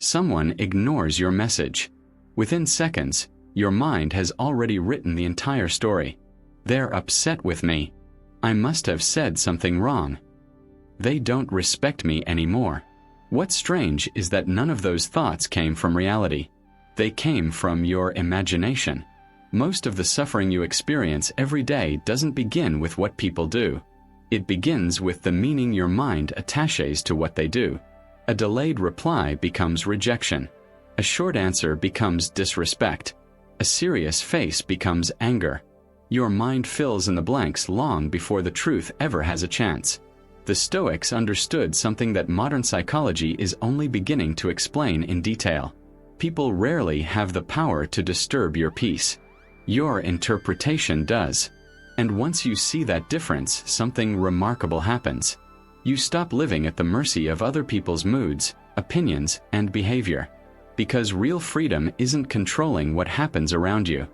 Someone ignores your message. Within seconds, your mind has already written the entire story. They're upset with me. I must have said something wrong. They don't respect me anymore. What's strange is that none of those thoughts came from reality. They came from your imagination. Most of the suffering you experience every day doesn't begin with what people do. It begins with the meaning your mind attaches to what they do. A delayed reply becomes rejection. A short answer becomes disrespect. A serious face becomes anger. Your mind fills in the blanks long before the truth ever has a chance. The Stoics understood something that modern psychology is only beginning to explain in detail. People rarely have the power to disturb your peace. Your interpretation does. And once you see that difference, something remarkable happens. You stop living at the mercy of other people's moods, opinions, and behavior. Because real freedom isn't controlling what happens around you.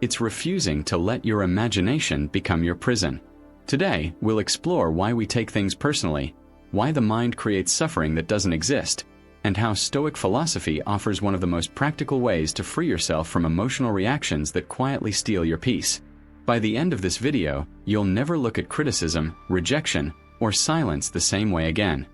It's refusing to let your imagination become your prison. Today, we'll explore why we take things personally, why the mind creates suffering that doesn't exist, and how Stoic philosophy offers one of the most practical ways to free yourself from emotional reactions that quietly steal your peace. By the end of this video, you'll never look at criticism, rejection, or silence the same way again.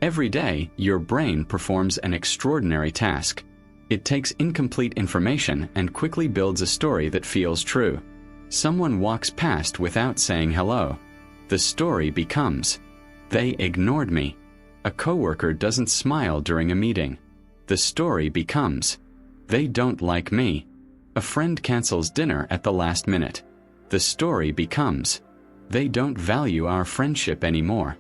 Every day, your brain performs an extraordinary task. It takes incomplete information and quickly builds a story that feels true. Someone walks past without saying hello. The story becomes, they ignored me. A coworker doesn't smile during a meeting. The story becomes, they don't like me. A friend cancels dinner at the last minute. The story becomes, they don't value our friendship anymore.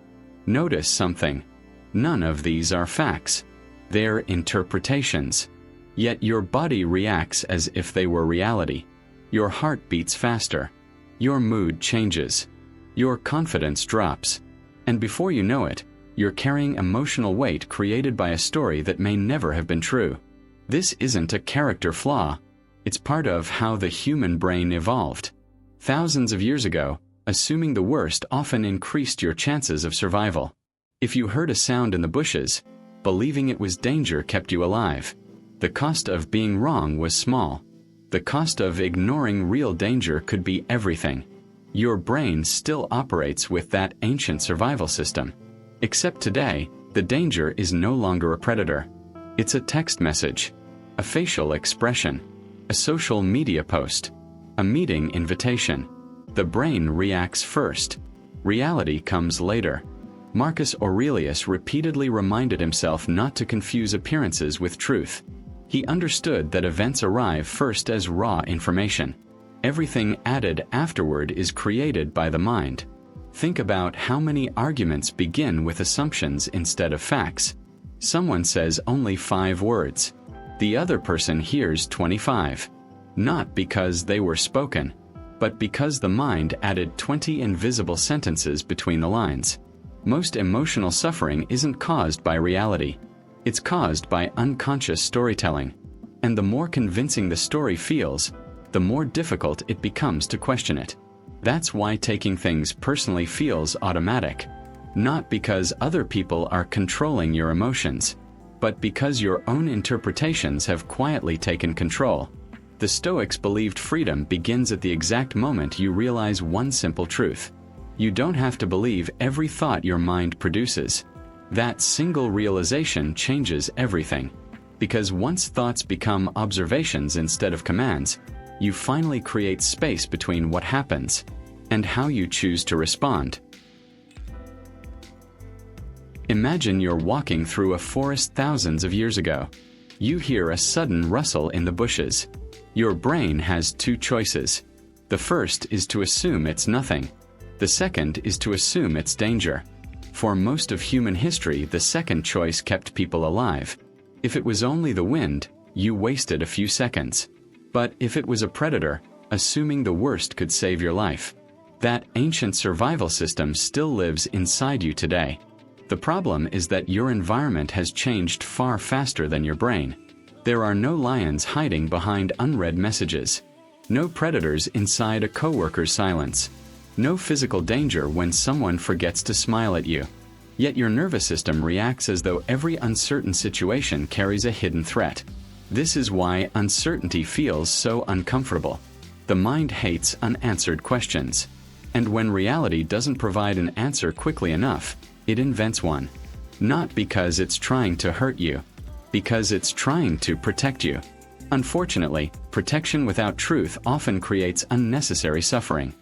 Notice something. None of these are facts. They're interpretations. Yet your body reacts as if they were reality. Your heart beats faster. Your mood changes. Your confidence drops. And before you know it, you're carrying emotional weight created by a story that may never have been true. This isn't a character flaw. It's part of how the human brain evolved. Thousands of years ago, assuming the worst often increased your chances of survival. If you heard a sound in the bushes, believing it was danger kept you alive. The cost of being wrong was small. The cost of ignoring real danger could be everything. Your brain still operates with that ancient survival system. Except today, the danger is no longer a predator. It's a text message, a facial expression, a social media post, a meeting invitation. The brain reacts first. Reality comes later. Marcus Aurelius repeatedly reminded himself not to confuse appearances with truth. He understood that events arrive first as raw information. Everything added afterward is created by the mind. Think about how many arguments begin with assumptions instead of facts. Someone says only 5 words. The other person hears 25. Not because they were spoken, but because the mind added 20 invisible sentences between the lines. Most emotional suffering isn't caused by reality. It's caused by unconscious storytelling. And the more convincing the story feels, the more difficult it becomes to question it. That's why taking things personally feels automatic. Not because other people are controlling your emotions, but because your own interpretations have quietly taken control. The Stoics believed freedom begins at the exact moment you realize one simple truth. You don't have to believe every thought your mind produces. That single realization changes everything. Because once thoughts become observations instead of commands, you finally create space between what happens and how you choose to respond. Imagine you're walking through a forest thousands of years ago. You hear a sudden rustle in the bushes. Your brain has 2 choices. The first is to assume it's nothing. The second is to assume it's danger. For most of human history, the second choice kept people alive. If it was only the wind, you wasted a few seconds. But if it was a predator, assuming the worst could save your life. That ancient survival system still lives inside you today. The problem is that your environment has changed far faster than your brain. There are no lions hiding behind unread messages. No predators inside a coworker's silence. No physical danger when someone forgets to smile at you. Yet your nervous system reacts as though every uncertain situation carries a hidden threat. This is why uncertainty feels so uncomfortable. The mind hates unanswered questions. And when reality doesn't provide an answer quickly enough, it invents one. Not because it's trying to hurt you, because it's trying to protect you. Unfortunately, protection without truth often creates unnecessary suffering.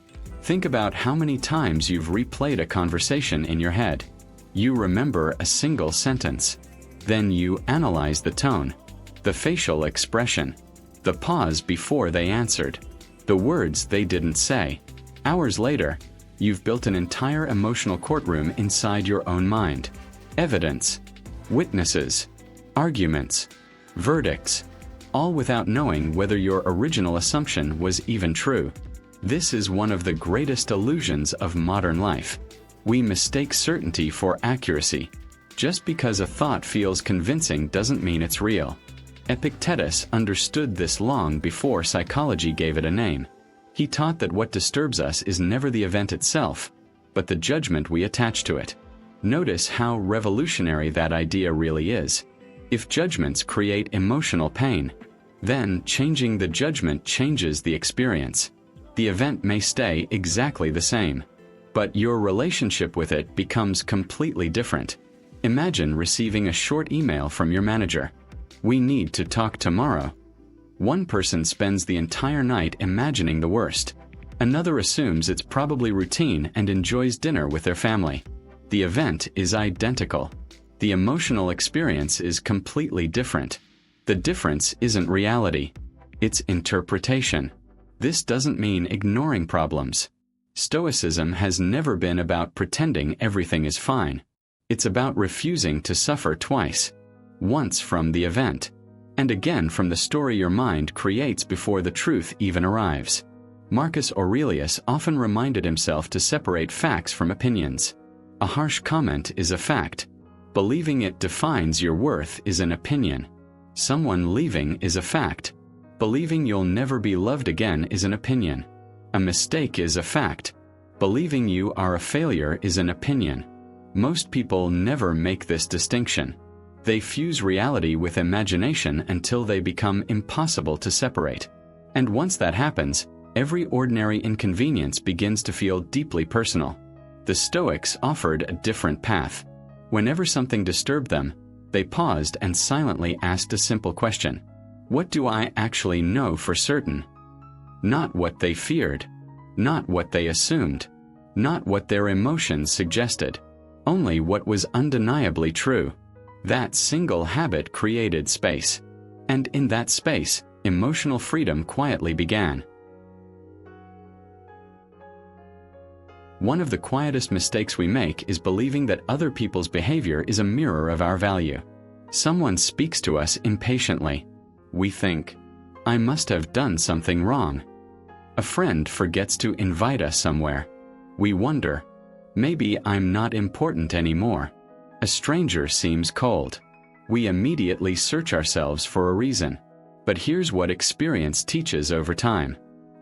Think about how many times you've replayed a conversation in your head. You remember a single sentence. Then you analyze the tone, the facial expression, the pause before they answered, the words they didn't say. Hours later, you've built an entire emotional courtroom inside your own mind. Evidence, witnesses, arguments, verdicts, all without knowing whether your original assumption was even true. This is one of the greatest illusions of modern life. We mistake certainty for accuracy. Just because a thought feels convincing doesn't mean it's real. Epictetus understood this long before psychology gave it a name. He taught that what disturbs us is never the event itself, but the judgment we attach to it. Notice how revolutionary that idea really is. If judgments create emotional pain, then changing the judgment changes the experience. The event may stay exactly the same, but your relationship with it becomes completely different. Imagine receiving a short email from your manager. "We need to talk tomorrow." One person spends the entire night imagining the worst. Another assumes it's probably routine and enjoys dinner with their family. The event is identical. The emotional experience is completely different. The difference isn't reality. It's interpretation. This doesn't mean ignoring problems. Stoicism has never been about pretending everything is fine. It's about refusing to suffer twice. Once from the event, and again from the story your mind creates before the truth even arrives. Marcus Aurelius often reminded himself to separate facts from opinions. A harsh comment is a fact. Believing it defines your worth is an opinion. Someone leaving is a fact. Believing you'll never be loved again is an opinion. A mistake is a fact. Believing you are a failure is an opinion. Most people never make this distinction. They fuse reality with imagination until they become impossible to separate. And once that happens, every ordinary inconvenience begins to feel deeply personal. The Stoics offered a different path. Whenever something disturbed them, they paused and silently asked a simple question. What do I actually know for certain? Not what they feared. Not what they assumed. Not what their emotions suggested. Only what was undeniably true. That single habit created space. And in that space, emotional freedom quietly began. One of the quietest mistakes we make is believing that other people's behavior is a mirror of our value. Someone speaks to us impatiently. We think, I must have done something wrong. A friend forgets to invite us somewhere. We wonder, maybe I'm not important anymore. A stranger seems cold. We immediately search ourselves for a reason. But here's what experience teaches over time.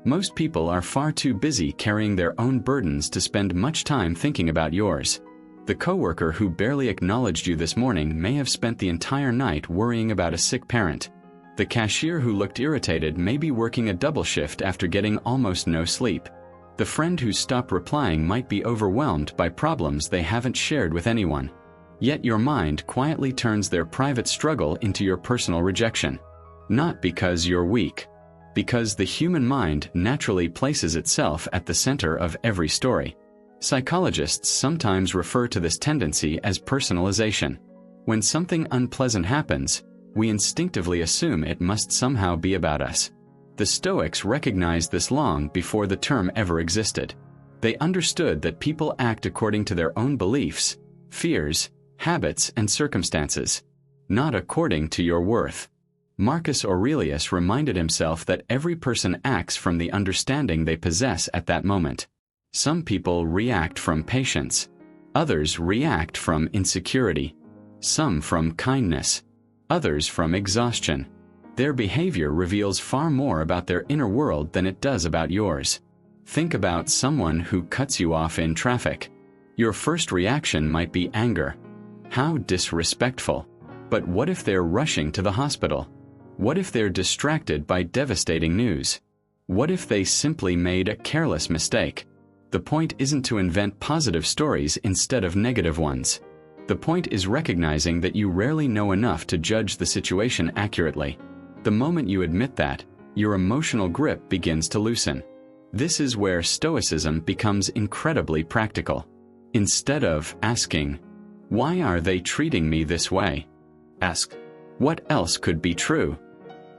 Most people are far too busy carrying their own burdens to spend much time thinking about yours. The coworker who barely acknowledged you this morning may have spent the entire night worrying about a sick parent. The cashier who looked irritated may be working a double shift after getting almost no sleep. The friend who stopped replying might be overwhelmed by problems they haven't shared with anyone. Yet your mind quietly turns their private struggle into your personal rejection. Not because you're weak. Because the human mind naturally places itself at the center of every story. Psychologists sometimes refer to this tendency as personalization. When something unpleasant happens, we instinctively assume it must somehow be about us. The Stoics recognized this long before the term ever existed. They understood that people act according to their own beliefs, fears, habits, and circumstances, not according to your worth. Marcus Aurelius reminded himself that every person acts from the understanding they possess at that moment. Some people react from patience. Others react from insecurity. Some from kindness. Others from exhaustion. Their behavior reveals far more about their inner world than it does about yours. Think about someone who cuts you off in traffic. Your first reaction might be anger. How disrespectful. But what if they're rushing to the hospital? What if they're distracted by devastating news? What if they simply made a careless mistake? The point isn't to invent positive stories instead of negative ones. The point is recognizing that you rarely know enough to judge the situation accurately. The moment you admit that, your emotional grip begins to loosen. This is where Stoicism becomes incredibly practical. Instead of asking, "Why are they treating me this way?" ask, "What else could be true?"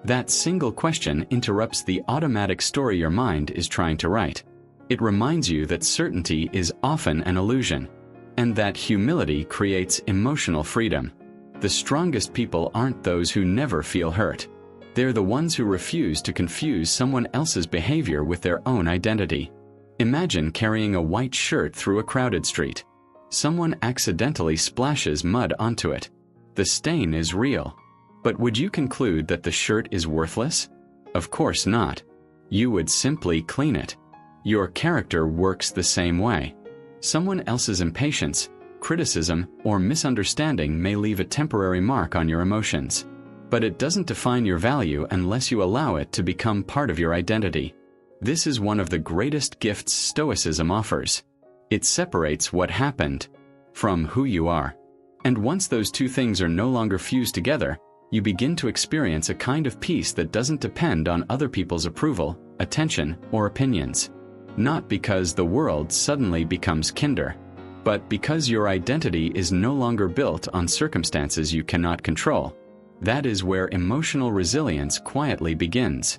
That single question interrupts the automatic story your mind is trying to write. It reminds you that certainty is often an illusion, and that humility creates emotional freedom. The strongest people aren't those who never feel hurt. They're the ones who refuse to confuse someone else's behavior with their own identity. Imagine carrying a white shirt through a crowded street. Someone accidentally splashes mud onto it. The stain is real. But would you conclude that the shirt is worthless? Of course not. You would simply clean it. Your character works the same way. Someone else's impatience, criticism, or misunderstanding may leave a temporary mark on your emotions. But it doesn't define your value unless you allow it to become part of your identity. This is one of the greatest gifts Stoicism offers. It separates what happened from who you are. And once those two things are no longer fused together, you begin to experience a kind of peace that doesn't depend on other people's approval, attention, or opinions. Not because the world suddenly becomes kinder, but because your identity is no longer built on circumstances you cannot control. That is where emotional resilience quietly begins.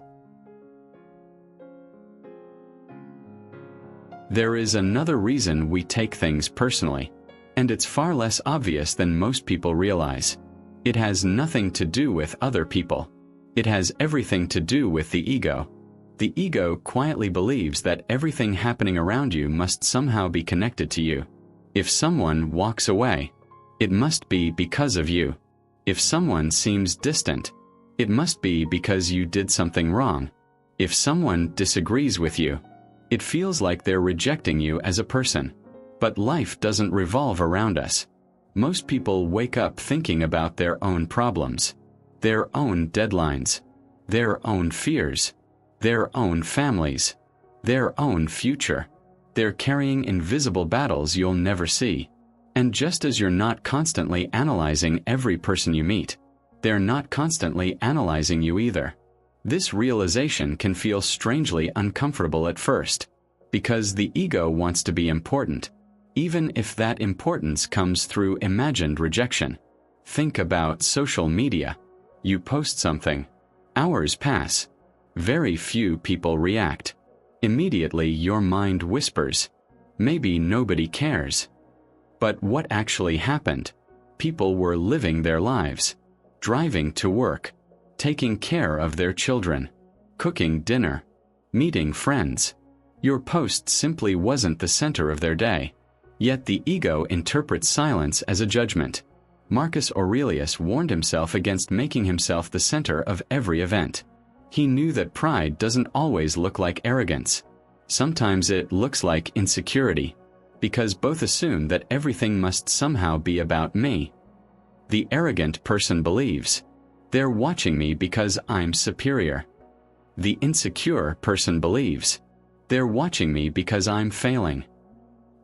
There is another reason we take things personally, and it's far less obvious than most people realize. It has nothing to do with other people. It has everything to do with the ego. The ego quietly believes that everything happening around you must somehow be connected to you. If someone walks away, it must be because of you. If someone seems distant, it must be because you did something wrong. If someone disagrees with you, it feels like they're rejecting you as a person. But life doesn't revolve around us. Most people wake up thinking about their own problems, their own deadlines, their own fears, their own families, their own future. They're carrying invisible battles you'll never see. And just as you're not constantly analyzing every person you meet, they're not constantly analyzing you either. This realization can feel strangely uncomfortable at first, because the ego wants to be important, even if that importance comes through imagined rejection. Think about social media. You post something. Hours pass. Very few people react. Immediately your mind whispers, "Maybe nobody cares." But what actually happened? People were living their lives, driving to work, taking care of their children, cooking dinner, meeting friends. Your post simply wasn't the center of their day. Yet the ego interprets silence as a judgment. Marcus Aurelius warned himself against making himself the center of every event. He knew that pride doesn't always look like arrogance. Sometimes it looks like insecurity, because both assume that everything must somehow be about me. The arrogant person believes, "They're watching me because I'm superior." The insecure person believes, "They're watching me because I'm failing."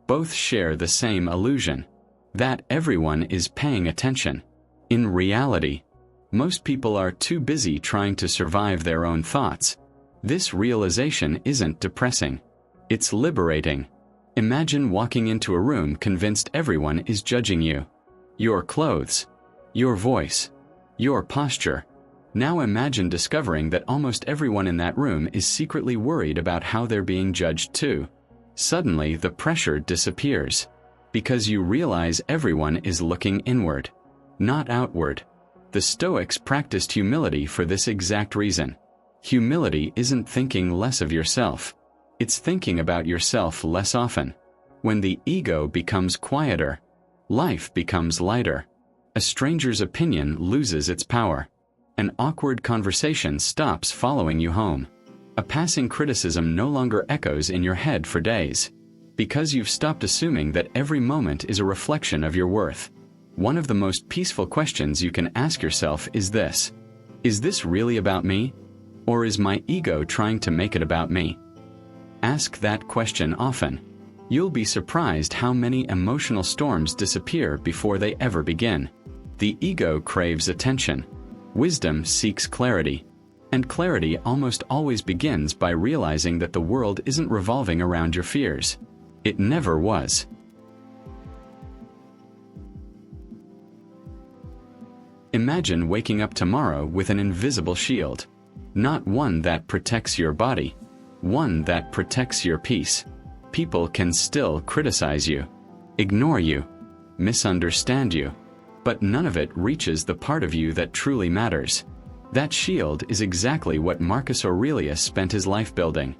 Both share the same illusion, that everyone is paying attention. In reality, most people are too busy trying to survive their own thoughts. This realization isn't depressing. It's liberating. Imagine walking into a room convinced everyone is judging you. Your clothes, your voice, your posture. Now imagine discovering that almost everyone in that room is secretly worried about how they're being judged too. Suddenly the pressure disappears, because you realize everyone is looking inward, not outward. The Stoics practiced humility for this exact reason. Humility isn't thinking less of yourself. It's thinking about yourself less often. When the ego becomes quieter, life becomes lighter. A stranger's opinion loses its power. An awkward conversation stops following you home. A passing criticism no longer echoes in your head for days. Because you've stopped assuming that every moment is a reflection of your worth. One of the most peaceful questions you can ask yourself is this: is this really about me? Or is my ego trying to make it about me? Ask that question often. You'll be surprised how many emotional storms disappear before they ever begin. The ego craves attention. Wisdom seeks clarity. And clarity almost always begins by realizing that the world isn't revolving around your fears. It never was. Imagine waking up tomorrow with an invisible shield. Not one that protects your body. One that protects your peace. People can still criticize you, ignore you, misunderstand you, but none of it reaches the part of you that truly matters. That shield is exactly what Marcus Aurelius spent his life building.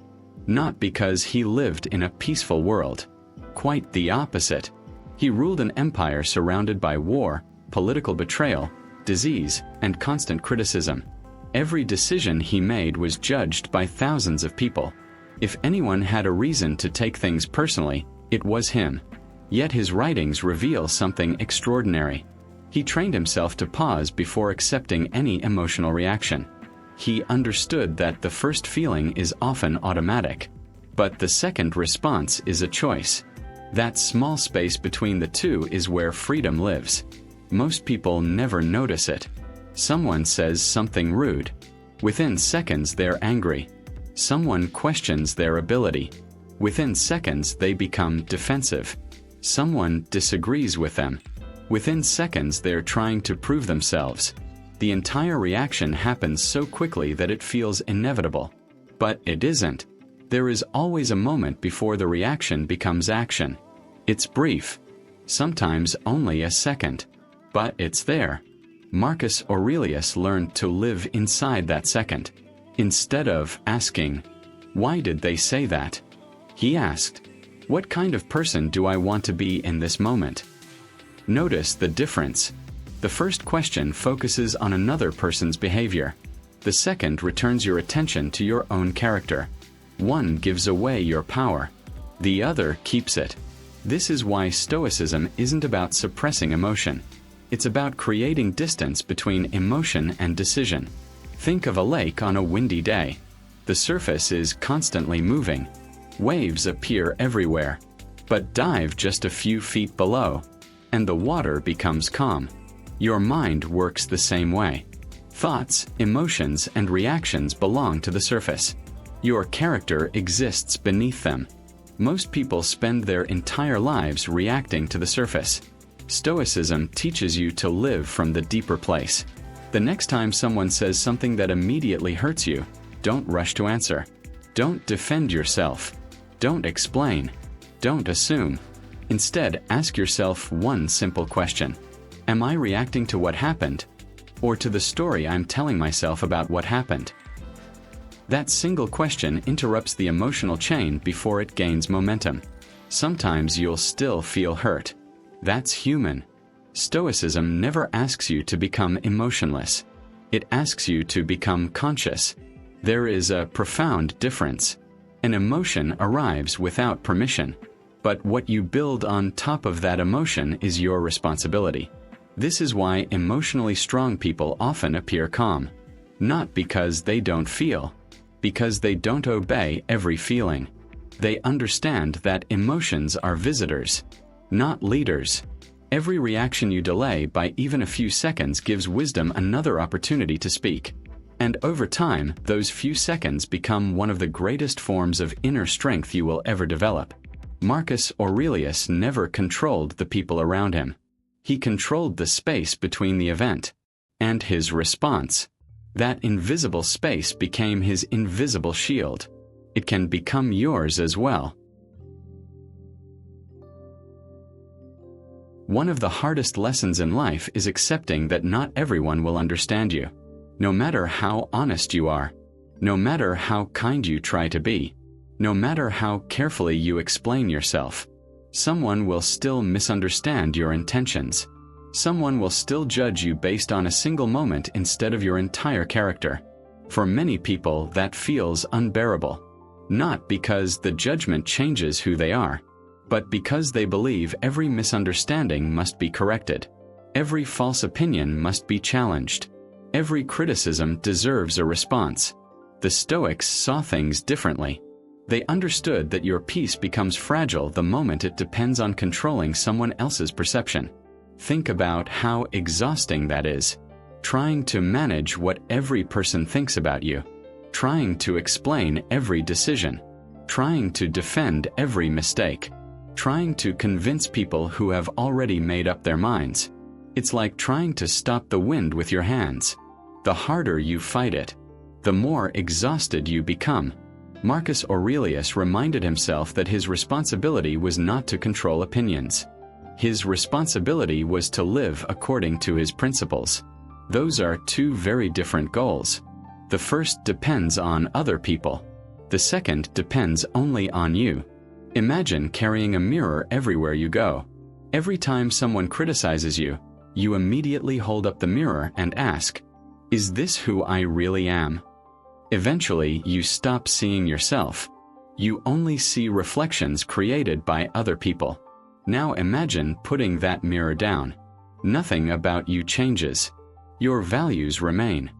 Not because he lived in a peaceful world. Quite the opposite. He ruled an empire surrounded by war, political betrayal, disease, and constant criticism. Every decision he made was judged by thousands of people. If anyone had a reason to take things personally, it was him. Yet his writings reveal something extraordinary. He trained himself to pause before accepting any emotional reaction. He understood that the first feeling is often automatic, but the second response is a choice. That small space between the two is where freedom lives. Most people never notice it. Someone says something rude. Within seconds they're angry. Someone questions their ability. Within seconds they become defensive. Someone disagrees with them. Within seconds they're trying to prove themselves. The entire reaction happens so quickly that it feels inevitable. But it isn't. There is always a moment before the reaction becomes action. It's brief. Sometimes only a second. But it's there. Marcus Aurelius learned to live inside that second. Instead of asking, "Why did they say that?" he asked, "What kind of person do I want to be in this moment?" Notice the difference. The first question focuses on another person's behavior. The second returns your attention to your own character. One gives away your power. The other keeps it. This is why Stoicism isn't about suppressing emotion. It's about creating distance between emotion and decision. Think of a lake on a windy day. The surface is constantly moving. Waves appear everywhere, but dive just a few feet below, and the water becomes calm. Your mind works the same way. Thoughts, emotions, and reactions belong to the surface. Your character exists beneath them. Most people spend their entire lives reacting to the surface. Stoicism teaches you to live from the deeper place. The next time someone says something that immediately hurts you, don't rush to answer. Don't defend yourself. Don't explain. Don't assume. Instead, ask yourself one simple question. Am I reacting to what happened, or to the story I'm telling myself about what happened? That single question interrupts the emotional chain before it gains momentum. Sometimes you'll still feel hurt. That's human. Stoicism never asks you to become emotionless. It asks you to become conscious. There is a profound difference. An emotion arrives without permission, but what you build on top of that emotion is your responsibility. This is why emotionally strong people often appear calm. Not because they don't feel, because they don't obey every feeling. They understand that emotions are visitors, not leaders. Every reaction you delay by even a few seconds gives wisdom another opportunity to speak. And over time, those few seconds become one of the greatest forms of inner strength you will ever develop. Marcus Aurelius never controlled the people around him. He controlled the space between the event and his response. That invisible space became his invisible shield. It can become yours as well. One of the hardest lessons in life is accepting that not everyone will understand you. No matter how honest you are, no matter how kind you try to be, no matter how carefully you explain yourself, someone will still misunderstand your intentions. Someone will still judge you based on a single moment instead of your entire character. For many people, that feels unbearable. Not because the judgment changes who they are, but because they believe every misunderstanding must be corrected. Every false opinion must be challenged. Every criticism deserves a response. The Stoics saw things differently. They understood that your peace becomes fragile the moment it depends on controlling someone else's perception. Think about how exhausting that is. Trying to manage what every person thinks about you. Trying to explain every decision. Trying to defend every mistake. Trying to convince people who have already made up their minds. It's like trying to stop the wind with your hands. The harder you fight it, the more exhausted you become. Marcus Aurelius reminded himself that his responsibility was not to control opinions. His responsibility was to live according to his principles. Those are two very different goals. The first depends on other people. The second depends only on you. Imagine carrying a mirror everywhere you go. Every time someone criticizes you, you immediately hold up the mirror and ask, "Is this who I really am?" Eventually, you stop seeing yourself. You only see reflections created by other people. Now imagine putting that mirror down. Nothing about you changes. Your values remain.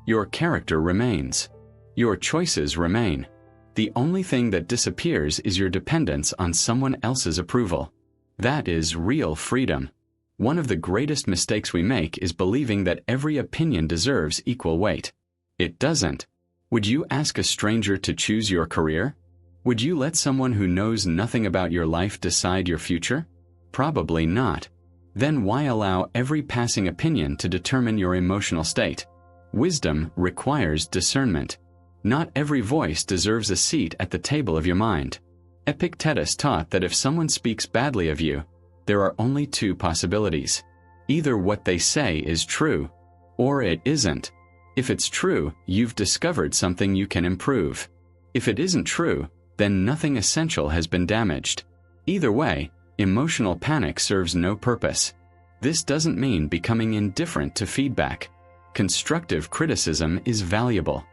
Your character remains. Your choices remain. The only thing that disappears is your dependence on someone else's approval. That is real freedom. One of the greatest mistakes we make is believing that every opinion deserves equal weight. It doesn't. Would you ask a stranger to choose your career? Would you let someone who knows nothing about your life decide your future? Probably not. Then why allow every passing opinion to determine your emotional state? Wisdom requires discernment. Not every voice deserves a seat at the table of your mind. Epictetus taught that if someone speaks badly of you, there are only two possibilities. Either what they say is true, or it isn't. If it's true, you've discovered something you can improve. If it isn't true, then nothing essential has been damaged. Either way, emotional panic serves no purpose. This doesn't mean becoming indifferent to feedback. Constructive criticism is valuable.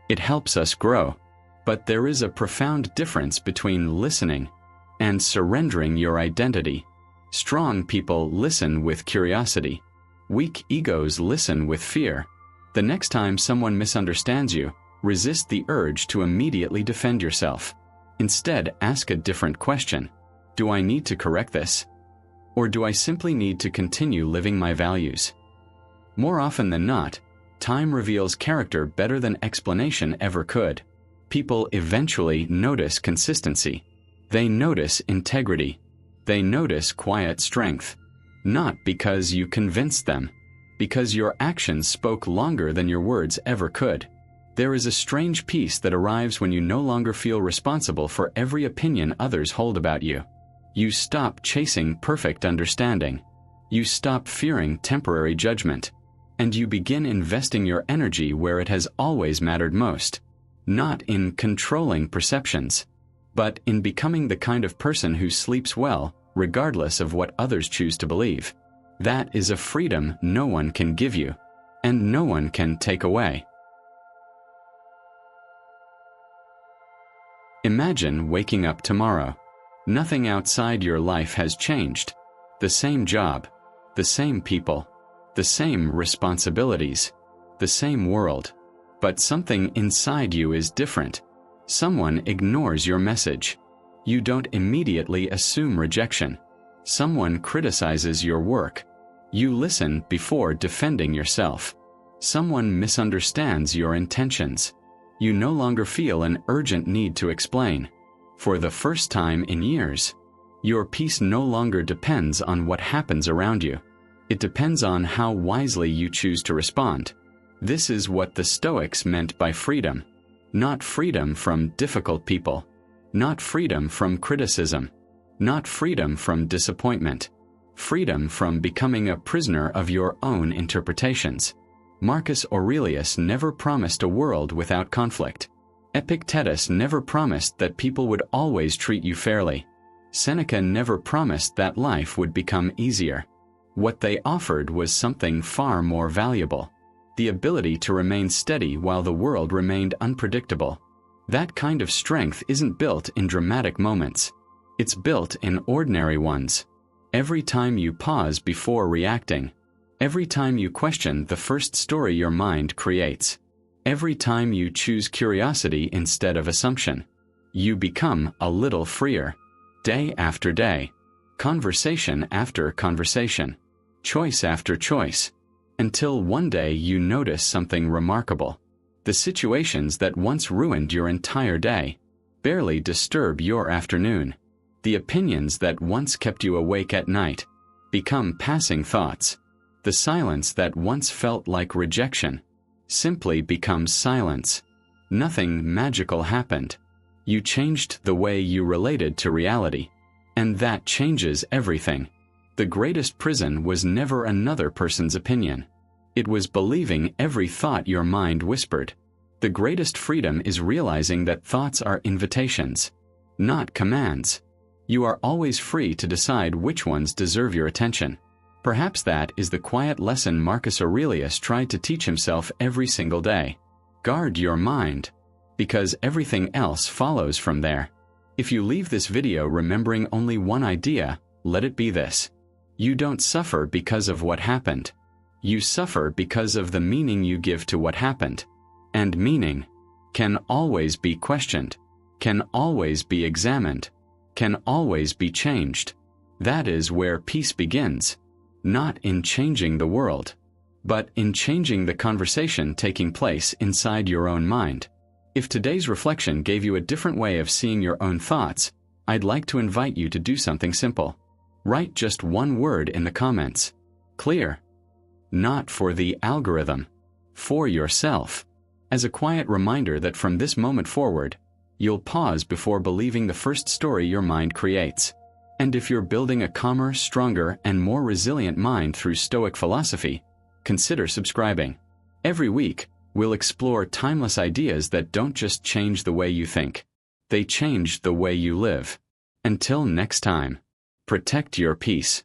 It helps us grow. But there is a profound difference between listening and surrendering your identity. Strong people listen with curiosity. Weak egos listen with fear. The next time someone misunderstands you, resist the urge to immediately defend yourself. Instead, ask a different question. Do I need to correct this? Or do I simply need to continue living my values? More often than not, time reveals character better than explanation ever could. People eventually notice consistency. They notice integrity. They notice quiet strength. Not because you convinced them, because your actions spoke longer than your words ever could. There is a strange peace that arrives when you no longer feel responsible for every opinion others hold about you. You stop chasing perfect understanding. You stop fearing temporary judgment. And you begin investing your energy where it has always mattered most. Not in controlling perceptions, but in becoming the kind of person who sleeps well, regardless of what others choose to believe. That is a freedom no one can give you, and no one can take away. Imagine waking up tomorrow. Nothing outside your life has changed. The same job, the same people, the same responsibilities, the same world. But something inside you is different. Someone ignores your message. You don't immediately assume rejection. Someone criticizes your work. You listen before defending yourself. Someone misunderstands your intentions. You no longer feel an urgent need to explain. For the first time in years, your peace no longer depends on what happens around you. It depends on how wisely you choose to respond. This is what the Stoics meant by freedom. Not freedom from difficult people. Not freedom from criticism. Not freedom from disappointment. Freedom from becoming a prisoner of your own interpretations. Marcus Aurelius never promised a world without conflict. Epictetus never promised that people would always treat you fairly. Seneca never promised that life would become easier. What they offered was something far more valuable. The ability to remain steady while the world remained unpredictable. That kind of strength isn't built in dramatic moments. It's built in ordinary ones. Every time you pause before reacting, every time you question the first story your mind creates, every time you choose curiosity instead of assumption, you become a little freer. Day after day, conversation after conversation, choice after choice, until one day you notice something remarkable. The situations that once ruined your entire day barely disturb your afternoon. The opinions that once kept you awake at night become passing thoughts. The silence that once felt like rejection simply becomes silence. Nothing magical happened. You changed the way you related to reality, and that changes everything. The greatest prison was never another person's opinion. It was believing every thought your mind whispered. The greatest freedom is realizing that thoughts are invitations, not commands. You are always free to decide which ones deserve your attention. Perhaps that is the quiet lesson Marcus Aurelius tried to teach himself every single day. Guard your mind, because everything else follows from there. If you leave this video remembering only one idea, let it be this: you don't suffer because of what happened. You suffer because of the meaning you give to what happened. And meaning can always be questioned, can always be examined, can always be changed. That is where peace begins, not in changing the world, but in changing the conversation taking place inside your own mind. If today's reflection gave you a different way of seeing your own thoughts, I'd like to invite you to do something simple. Write just one word in the comments. Clear. Not for the algorithm, for yourself. As a quiet reminder that from this moment forward, you'll pause before believing the first story your mind creates. And if you're building a calmer, stronger, and more resilient mind through Stoic philosophy, consider subscribing. Every week, we'll explore timeless ideas that don't just change the way you think, they change the way you live. Until next time, protect your peace.